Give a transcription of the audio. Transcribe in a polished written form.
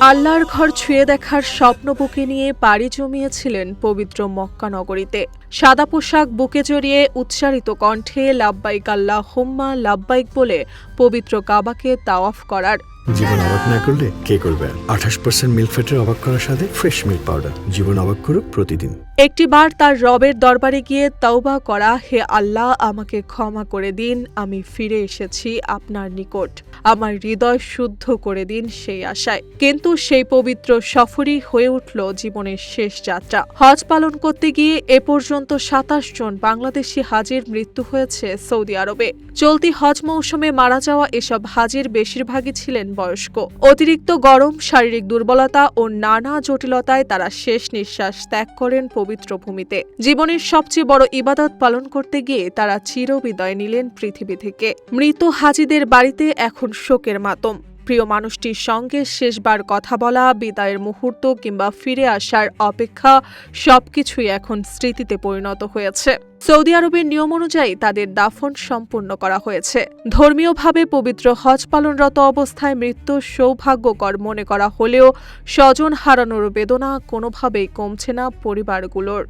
আল্লাহর ঘর ছুঁয়ে দেখার স্বপ্ন বুকে নিয়ে পাড়ি জমিয়েছিলেন পবিত্র মক্কা নগরীতে। সাদা পোশাক বুকে জড়িয়ে উচ্চারিত কণ্ঠে লাব্বাইক আল্লাহুম্মা লাব্বাইক বলে পবিত্র কাবাকে তাওয়াফ করার। জীবন অবাক না করলে কে করবে? 28% মিল্ক ফ্যাটের অবাক করার সাথে ফ্রেশ মিল্ক পাউডার। জীবন অবাক করুক প্রতিদিন। একটিবার তার রবের দরবারে গিয়ে তওবা করা, হে আল্লাহ আমাকে ক্ষমা করে দিন, আমি ফিরে এসেছি আপনার নিকট, আমার হৃদয় শুদ্ধ করে দিন সেই আশায়। কিন্তু সেই পবিত্র সফরই হয়ে উঠল জীবনের শেষ যাত্রা। হজ পালন করতে গিয়ে এ পর্যন্ত 27 জন বাংলাদেশি হাজির মৃত্যু হয়েছে সৌদি আরবে। চলতি হজ মৌসুমে মারা যাওয়া এসব হাজির বেশিরভাগই ছিলেন বয়স্ক। অতিরিক্ত গরম, শারীরিক দুর্বলতা ও নানা জটিলতায় তারা শেষ নিঃশ্বাস ত্যাগ করেন পবিত্র ভূমিতে। জীবনের সবচেয়ে বড় ইবাদত পালন করতে গিয়ে তারা চিরবিদায় নিলেন পৃথিবী থেকে। মৃত হাজিদের বাড়িতে এখন শোকের মাতম। প্রিয় মানুষটির সঙ্গে শেষবার কথা বলা, বিদায়ের মুহূর্ত কিংবা ফিরে আসার অপেক্ষা সবকিছুই এখন স্মৃতিতে পরিণত হয়েছে। সৌদি আরবের নিয়ম অনুযায়ী তাদের দাফন সম্পূর্ণ করা হয়েছে। ধর্মীয়ভাবে পবিত্র হজ পালনরত অবস্থায় মৃত্যু সৌভাগ্যকর মনে করা হলেও স্বজন হারানোর বেদনা কোনোভাবেই কমছে না পরিবারগুলোর।